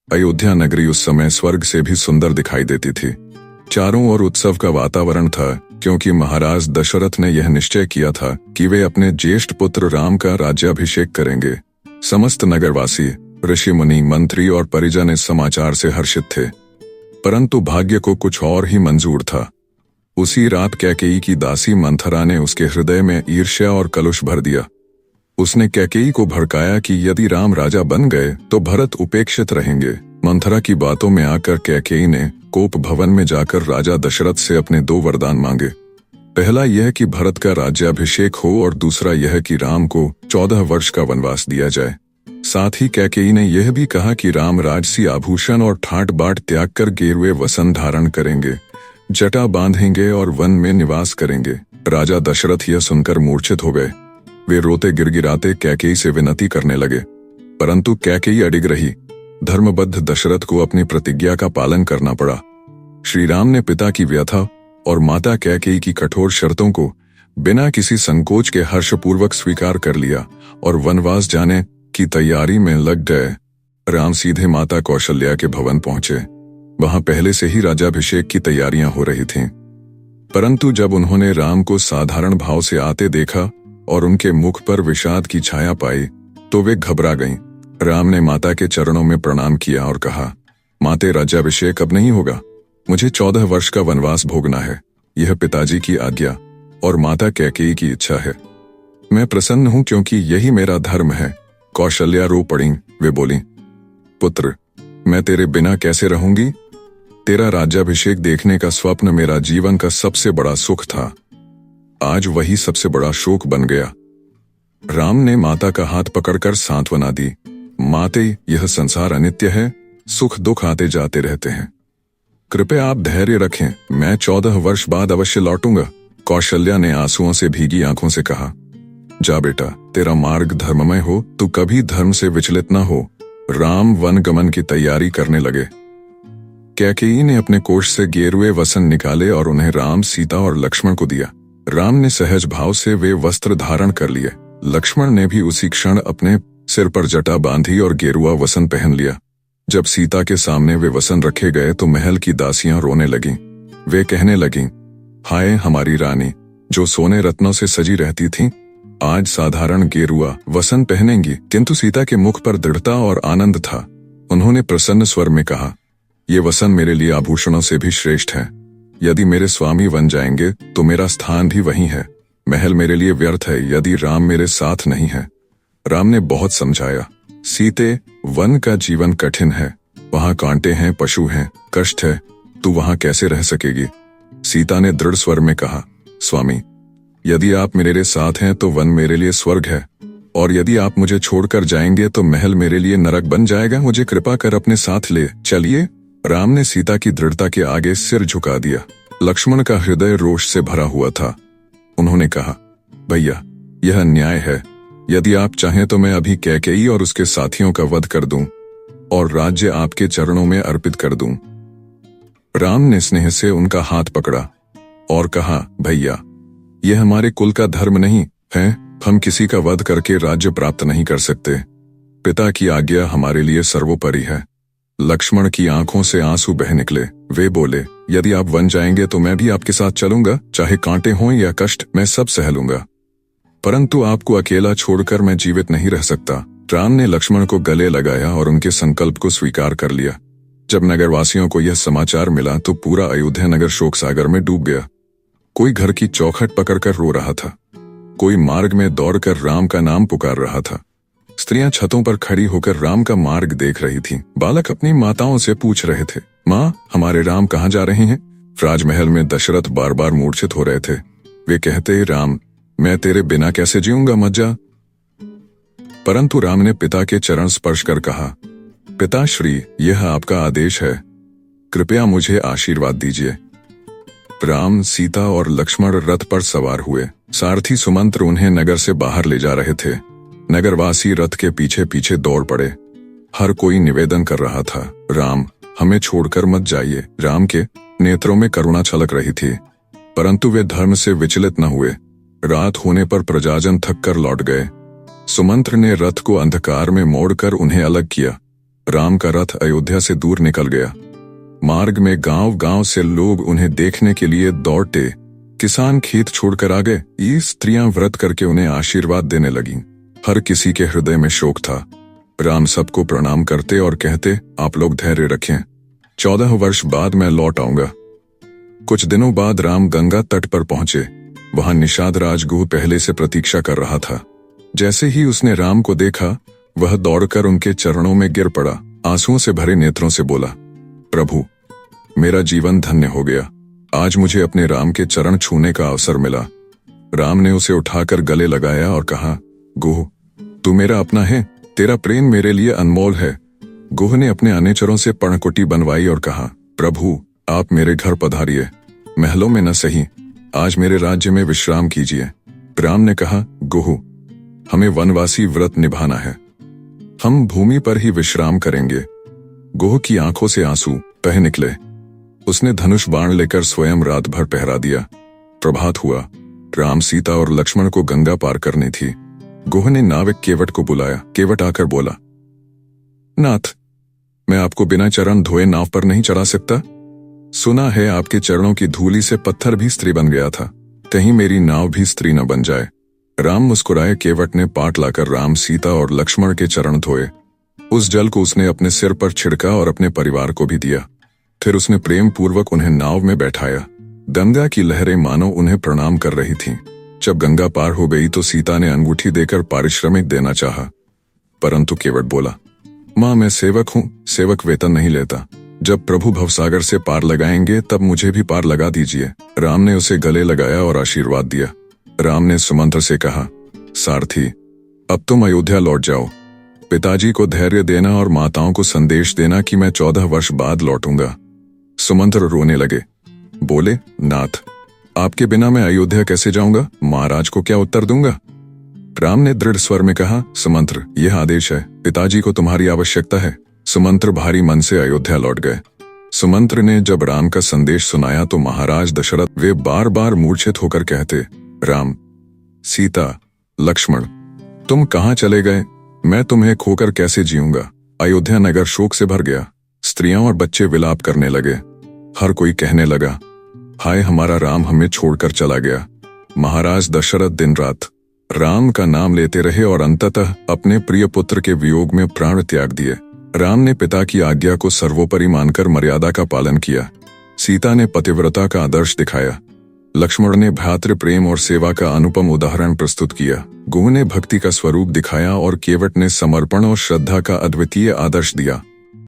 अयोध्या नगरी उस समय स्वर्ग से भी सुंदर दिखाई देती थी। चारों ओर उत्सव का वातावरण था, क्योंकि महाराज दशरथ ने यह निश्चय किया था कि वे अपने ज्येष्ठ पुत्र राम का राज्याभिषेक करेंगे। समस्त नगरवासी, ऋषि मुनि, मंत्री और परिजन इस समाचार से हर्षित थे। परंतु भाग्य को कुछ और ही मंजूर था। उसी रात कैकेयी की दासी मंथरा ने उसके हृदय में ईर्ष्या और कलुष भर दिया। उसने कैकेयी को भड़काया कि यदि राम राजा बन गए तो भरत उपेक्षित रहेंगे। मंथरा की बातों में आकर कैकेयी ने कोप भवन में जाकर राजा दशरथ से अपने 2 वरदान मांगे। पहला यह कि भरत का राज्याभिषेक हो और दूसरा यह कि राम को 14 वर्ष का वनवास दिया जाए। साथ ही कैकेयी ने यह भी कहा कि राम राजसी आभूषण और ठाट बाट त्याग कर गेरुए वसन धारण करेंगे, जटा बांधेंगे और वन में निवास करेंगे। राजा दशरथ यह सुनकर मूर्छित हो गए। वे रोते गिड़गिड़ाते कैकेयी से विनती करने लगे, परंतु कैकेयी अडिग रही। धर्मबद्ध दशरथ को अपनी प्रतिज्ञा का पालन करना पड़ा। श्री राम ने पिता की व्यथा और माता कैकेयी की कठोर शर्तों को बिना किसी संकोच के हर्षपूर्वक स्वीकार कर लिया और वनवास जाने की तैयारी में लग गए। राम सीधे माता कौशल्या के भवन पहुंचे। वहां पहले से ही राज्याभिषेक की तैयारियां हो रही थीं। परंतु जब उन्होंने राम को साधारण भाव से आते देखा और उनके मुख पर विषाद की छाया पाई तो वे घबरा गईं। राम ने माता के चरणों में प्रणाम किया और कहा, माते, राज्याभिषेक अब नहीं होगा। मुझे 14 वर्ष का वनवास भोगना है। यह पिताजी की आज्ञा और माता कैकेयी की इच्छा है। मैं प्रसन्न हूं क्योंकि यही मेरा धर्म है। कौशल्या रो पड़ी। वे बोली, पुत्र, मैं तेरे बिना कैसे रहूंगी? तेरा राज्याभिषेक देखने का स्वप्न मेरा जीवन का सबसे बड़ा सुख था। आज वही सबसे बड़ा शोक बन गया। राम ने माता का हाथ पकड़कर सांत्वना दी। माते, यह संसार अनित्य है, सुख दुख आते जाते रहते हैं। कृपया आप धैर्य रखें, मैं 14 वर्ष बाद अवश्य लौटूंगा। कौशल्या ने आंसुओं से भीगी आंखों से कहा, जा बेटा, तेरा मार्ग धर्ममय हो, तू कभी धर्म से विचलित न हो। राम वन गमन की तैयारी करने लगे। कैकेयी ने अपने कोष से गेरुए वसन निकाले और उन्हें राम, सीता और लक्ष्मण को दिया। राम ने सहज भाव से वे वस्त्र धारण कर लिए। लक्ष्मण ने भी उसी क्षण अपने सिर पर जटा बांधी और गेरुआ वसन पहन लिया। जब सीता के सामने वे वसन रखे गए तो महल की दासियां रोने लगीं। वे कहने लगीं, हाय हमारी रानी, जो सोने रत्नों से सजी रहती थीं, आज साधारण गेरुआ वसन पहनेंगी। किंतु सीता के मुख पर दृढ़ता और आनंद था। उन्होंने प्रसन्न स्वर में कहा, ये वसन मेरे लिए आभूषणों से भी श्रेष्ठ है। यदि मेरे स्वामी बन जाएंगे तो मेरा स्थान भी वहीं है। महल मेरे लिए व्यर्थ है यदि राम मेरे साथ नहीं है। राम ने बहुत समझाया, सीते, वन का जीवन कठिन है। वहां कांटे हैं, पशु हैं, कष्ट है। तू वहां कैसे रह सकेगी? सीता ने दृढ़ स्वर में कहा, स्वामी, यदि आप मेरे साथ हैं तो वन मेरे लिए स्वर्ग है, और यदि आप मुझे छोड़कर जाएंगे तो महल मेरे लिए नरक बन जाएगा। मुझे कृपा कर अपने साथ ले चलिए। राम ने सीता की दृढ़ता के आगे सिर झुका दिया। लक्ष्मण का हृदय रोष से भरा हुआ था। उन्होंने कहा, भैया, यह अन्याय है। यदि आप चाहें तो मैं अभी कैकेयी और उसके साथियों का वध कर दूं और राज्य आपके चरणों में अर्पित कर दूं। राम ने स्नेह से उनका हाथ पकड़ा और कहा, भैया, यह हमारे कुल का धर्म नहीं है। हम किसी का वध करके राज्य प्राप्त नहीं कर सकते। पिता की आज्ञा हमारे लिए सर्वोपरि है। लक्ष्मण की आंखों से आंसू बह निकले। वे बोले, यदि आप वन जाएंगे तो मैं भी आपके साथ चलूंगा। चाहे कांटे हों या कष्ट, मैं सब सह लूंगा। परंतु आपको अकेला छोड़कर मैं जीवित नहीं रह सकता। राम ने लक्ष्मण को गले लगाया और उनके संकल्प को स्वीकार कर लिया। जब नगरवासियों को यह समाचार मिला तो पूरा अयोध्या नगर शोक सागर में डूब गया। कोई घर की चौखट पकड़कर रो रहा था, कोई मार्ग में दौड़कर राम का नाम पुकार रहा था। स्त्रियां छतों पर खड़ी होकर राम का मार्ग देख रही थीं। बालक अपनी माताओं से पूछ रहे थे, माँ, हमारे राम कहाँ जा रहे हैं? राजमहल में दशरथ बार बार मूर्छित हो रहे थे। वे कहते, राम, मैं तेरे बिना कैसे जीऊंगा, मत जा। परंतु राम ने पिता के चरण स्पर्श कर कहा, पिताश्री, यह आपका आदेश है, कृपया मुझे आशीर्वाद दीजिए। राम, सीता और लक्ष्मण रथ पर सवार हुए। सारथी सुमंत्र उन्हें नगर से बाहर ले जा रहे थे। नगरवासी रथ के पीछे पीछे दौड़ पड़े। हर कोई निवेदन कर रहा था, राम, हमें छोड़कर मत जाइए। राम के नेत्रों में करुणा छलक रही थी, परंतु वे धर्म से विचलित न हुए। रात होने पर प्रजाजन थक कर लौट गए। सुमंत्र ने रथ को अंधकार में मोड़कर उन्हें अलग किया। राम का रथ अयोध्या से दूर निकल गया। मार्ग में गांव गांव से लोग उन्हें देखने के लिए दौड़ते। किसान खेत छोड़कर आ गए। ये स्त्रियां व्रत करके उन्हें आशीर्वाद देने लगीं। हर किसी के हृदय में शोक था। राम सबको प्रणाम करते और कहते, आप लोग धैर्य रखें, 14 वर्ष बाद मैं लौट आऊंगा। कुछ दिनों बाद राम गंगा तट पर पहुंचे। वहां निषाद राजगुह पहले से प्रतीक्षा कर रहा था। जैसे ही उसने राम को देखा, वह दौड़कर उनके चरणों में गिर पड़ा। आंसुओं से भरे नेत्रों से बोला, प्रभु, मेरा जीवन धन्य हो गया। आज मुझे अपने राम के चरण छूने का अवसर मिला। राम ने उसे उठाकर गले लगाया और कहा, गुह, तू मेरा अपना है, तेरा प्रेम मेरे लिए अनमोल है। गुह ने अपने अनुचरों से पर्णकुटी बनवाई और कहा, प्रभु, आप मेरे घर पधारिए, महलों में न सही, आज मेरे राज्य में विश्राम कीजिए। राम ने कहा, गुह, हमें वनवासी व्रत निभाना है, हम भूमि पर ही विश्राम करेंगे। गुह की आंखों से आंसू बह निकले। उसने धनुष बाण लेकर स्वयं रात भर पहरा दिया। प्रभात हुआ। राम, सीता और लक्ष्मण को गंगा पार करनी थी। गुह ने नाविक केवट को बुलाया। केवट आकर बोला, नाथ, मैं आपको बिना चरण धोए नाव पर नहीं चढ़ा सकता। सुना है आपके चरणों की धूली से पत्थर भी स्त्री बन गया था, कहीं मेरी नाव भी स्त्री न बन जाए। राम मुस्कुराए। केवट ने पाट लाकर राम, सीता और लक्ष्मण के चरण धोए। उस जल को उसने अपने सिर पर छिड़का और अपने परिवार को भी दिया। फिर उसने प्रेम पूर्वक उन्हें नाव में बैठाया। गंगा की लहरें मानो उन्हें प्रणाम कर रही थीं। जब गंगा पार हो गई तो सीता ने अंगूठी देकर पारिश्रमिक देना चाहा, परंतु केवट बोला, मां, मैं सेवक हूं, सेवक वेतन नहीं लेता। जब प्रभु भवसागर से पार लगाएंगे तब मुझे भी पार लगा दीजिए। राम ने उसे गले लगाया और आशीर्वाद दिया। राम ने सुमंत्र से कहा, सारथी, अब तुम अयोध्या लौट जाओ। पिताजी को धैर्य देना और माताओं को संदेश देना कि मैं 14 वर्ष बाद लौटूंगा। सुमंत्र रोने लगे। बोले, नाथ, आपके बिना मैं अयोध्या कैसे जाऊंगा? महाराज को क्या उत्तर दूंगा? राम ने दृढ़ स्वर में कहा, सुमंत्र, यह आदेश है, पिताजी को तुम्हारी आवश्यकता है। सुमंत्र भारी मन से अयोध्या लौट गए। सुमंत्र ने जब राम का संदेश सुनाया तो महाराज दशरथ, वे बार बार मूर्छित होकर कहते, राम, सीता, लक्ष्मण, तुम कहाँ चले गए? मैं तुम्हें खोकर कैसे जीऊंगा? अयोध्या नगर शोक से भर गया। स्त्रियां और बच्चे विलाप करने लगे। हर कोई कहने लगा, हाय, हमारा राम हमें छोड़कर चला गया। महाराज दशरथ दिन रात राम का नाम लेते रहे और अंततः अपने प्रिय पुत्र के वियोग में प्राण त्याग दिए। राम ने पिता की आज्ञा को सर्वोपरि मानकर मर्यादा का पालन किया। सीता ने पतिव्रता का आदर्श दिखाया। लक्ष्मण ने भ्रातृ प्रेम और सेवा का अनुपम उदाहरण प्रस्तुत किया। गुह ने भक्ति का स्वरूप दिखाया और केवट ने समर्पण और श्रद्धा का अद्वितीय आदर्श दिया।